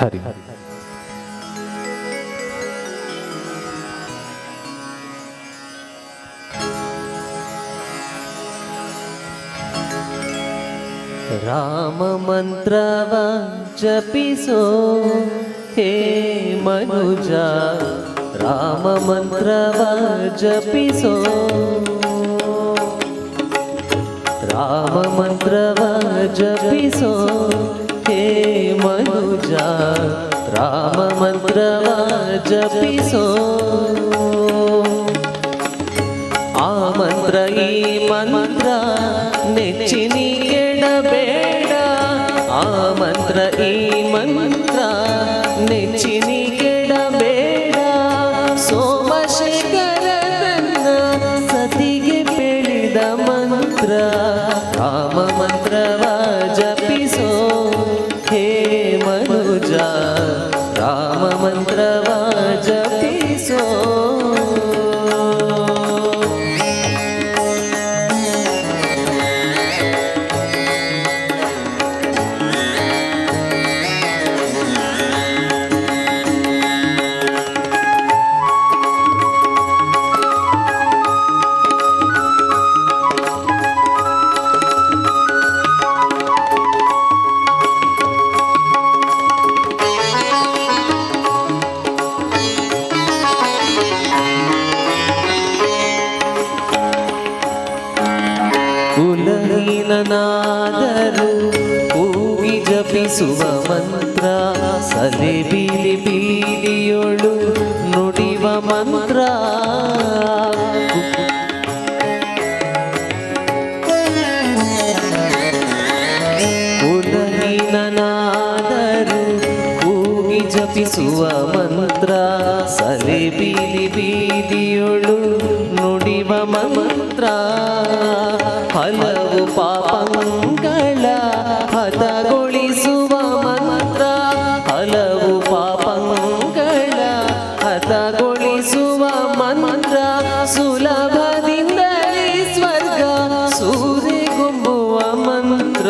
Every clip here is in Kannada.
ಹರಿ ರಾಮ ಮಂತ್ರವ ಜಪಿಸೋ ಹೇ ಮನುಜ, ರಾಮ ಮಂತ್ರವ ಜಪಿಸೋ, ರಾಮ ಮಂತ್ರವ ಜಪಿಸೋ ಹೇ ಮನುಜ, ರಾಮ ಮಂತ್ರವ ಜಪಿಸೋ. ಆ ಮಂತ್ರ ಈ ಮಂತ್ರ ನೆಚ್ಚಿನಿ ಕೆಡಬೇಡ, ಆ ಮಂತ್ರ ಈ ಮಂತ್ರ ನೆಚ್ಚಿನಿ ಕೆಡಬೇಡ. ಸೋಮಶೇಖರ ತನ್ನ ಸತಿಗೆ ಬೆಳೆದ ಮಂತ್ರ, ರಾಮ ಮಂತ್ರವ ಜಪಿಸೋ ಹೇ ಮನುಜ, ರಾಮ ಮಂತ್ರವ ಜಪಿಸೋ. ಕುಲಹೀನನಾದರೂ ಕೂಗಿ ಜಪಿಸುವ ಮಂತ್ರ, ಸಲೆ ಬೀದಿ ಬೀದಿಯೊಳು ನುಡಿವ ಮಂತ್ರ. ಕುಲಹೀನನಾದರೂ ಕೂಗಿ ಜಪಿಸುವ ಮಂತ್ರ, ಸಲೆ ಬೀದಿ ಬೀದಿಯೊಳು ನುಡಿವ ಮಂತ್ರ. ಹಲವು ಪಾಪಂಗಳ ಹತಗೊಳಿಸುವ ಮಂತ್ರ, ಹಲವು ಪಾಪಂಗಳ ಹತಗೊಳಿಸುವ ಮಂತ್ರ. ಸುಲಭದಿಂದಲೇ ಸ್ವರ್ಗ ಸೂರೆಗುಂಬುವ ಮಂತ್ರ,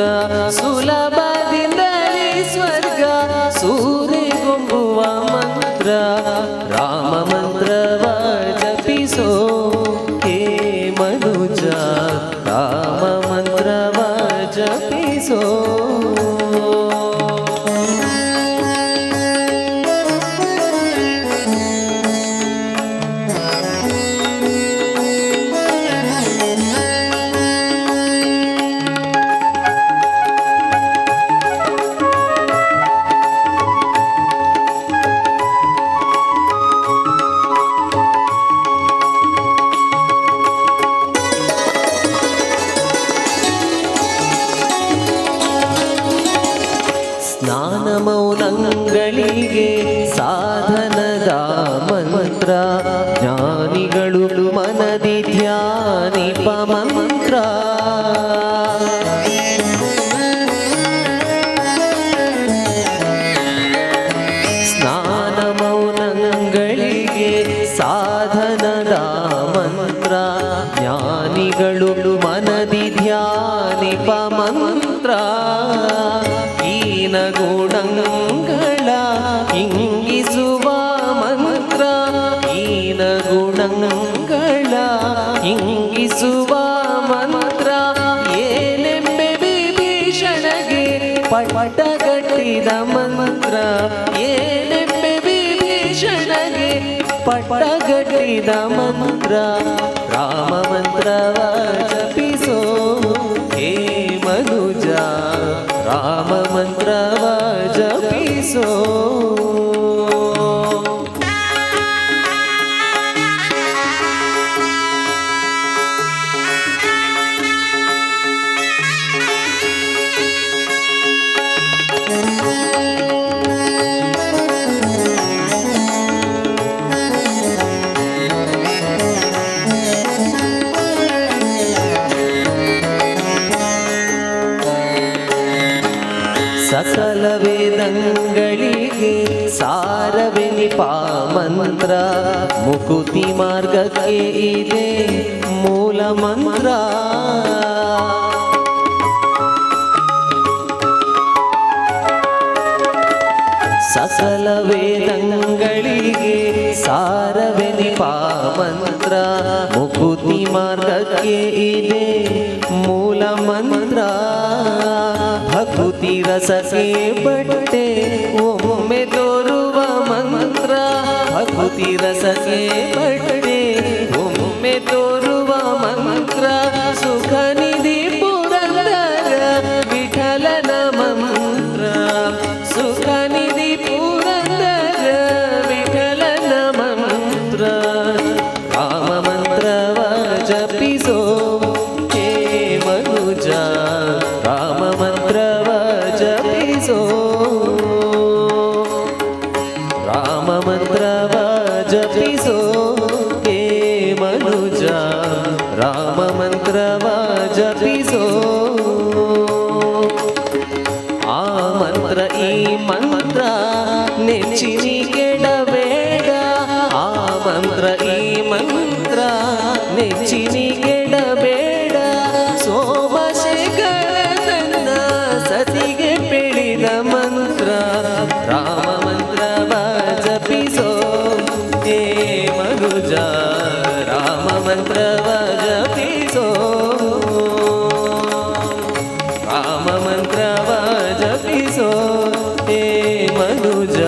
ಸುಲಭದಿಂದಲೇ ಸ್ವರ್ಗ ಸೂರೆಗುಂಬುವ ಮಂತ್ರ. ರಾಮ ಮಂತ್ರವ ಜಪಿಸೋ ಹೇ ಮನುಜ, ರಾಮ ಮಂತ್ರವ ಜಪಿಸೋ. ಸ್ನಾನ ಮೌನಗಳಿಗೆ ಸಾಧನದ ಮಂತ್ರ, ಜ್ಞಾನಿಗಳು ಮನದಿ ಧ್ಯಾನಿಪ ಮಂತ್ರ. ಸ್ನಾನ ಮೌನಗಳಿಗೆ ಸಾಧನದ ಮಂತ್ರ, ಜ್ಞಾನಿಗಳು ಮನದಿ ಧ್ಯಾನಿಪ ಮಂತ್ರ. ಹೀನ ಗುಣಗಳ ಇಂಗಿಸುವ ಮಂತ್ರ, ಹೀನ ಗುಣಗಳ ಇಂಗಿಸುವ ಮಂತ್ರ. ಏನೆಂಬೆ ವಿಭೀಷಣಗೆ ಪಟ್ಟಗಟ್ಟಿದ ಮಂತ್ರ, ಏನೆಂಬೆ ವಿಭೀಷಣಗೆ ಪಟ್ಟಗಟ್ಟಿದ ಮಂತ್ರ. ರಾಮ ಮಂತ್ರವ ಜಪಿಸೋ ಹೇ ಮನುಜ, ರಾಮ ಮಂತ್ರವ ಜಪಿಸೋ. ಸಕಲ ವೇದಂಗಳಿಗೆ ಸಾರವೆನಿಪ ಮಂತ್ರ, ಮುಕುತಿ ಮಾರ್ಗಕ್ಕೆ ಇದೆ ಮೂಲ ಮಂತ್ರ. ಸಕಲ ವೇದಂಗಳಿಗೆ ಸಾರವೆನಿಪ ಮಂತ್ರ ಮುಕುತಿ ಮಾರ್ಗಕ್ಕೆ ಇದೆ ಮೂಲ ಮಂತ್ರ ಭಕುತಿ ರಸಕ್ಕೆ ಬಟ್ಟೆ ಒಮ್ಮೆ ತೋರುವ ಮಂತ್ರ ಭಕುತಿ ರಸಕ್ಕೆ ಬಟ್ಟೆ ಒಮ್ಮೆ ತೋರುವ ಮಂತ್ರ ಸುಖ ನಿಧಿ ಪುರಂದರ ವಿಠಲನ ಮಂತ್ರ ಸುಖ ನಿಧಿ ಪುರಂದರ ವಿಠಲನ ಮಂತ್ರ ರಾಮ ಮಂತ್ರವ ಜಪಿಸೋ ಹೇ ಮನುಜ ರಾಮ ಮಂತ್ರವ ಜಪಿಸೋ ರಾಮ ಮಂತ್ರವ ಜಪಿಸೋ ಹೇ ಮನುಜ ರಾಮ ಮಂತ್ರವ ಜಪಿಸೋ ಆ ಮಂತ್ರ ಈ ಮಂತ್ರ ನೆಚ್ಚಿನಿ ಕೆಡಬೇಡ ಆ ಮಂತ್ರ ಈ ಮಂತ್ರ ನೆಚ್ಚಿನಿ ಕೆಡಬೇಡ ಸೋಮಶೇಖರ ತನ್ನ ಸತಿಗೆ ಬೆಳೆದ ಮಂತ್ರ ರಾಮ ಮಂತ್ರವ ಜಪಿಸೋ ಹೇ ಮನುಜ ರಾಮ ಮಂತ್ರವ ಜಪಿಸೋ ರಾಮ ಮಂತ್ರವ ಜಪಿಸೋ ಹೇ ಮನುಜ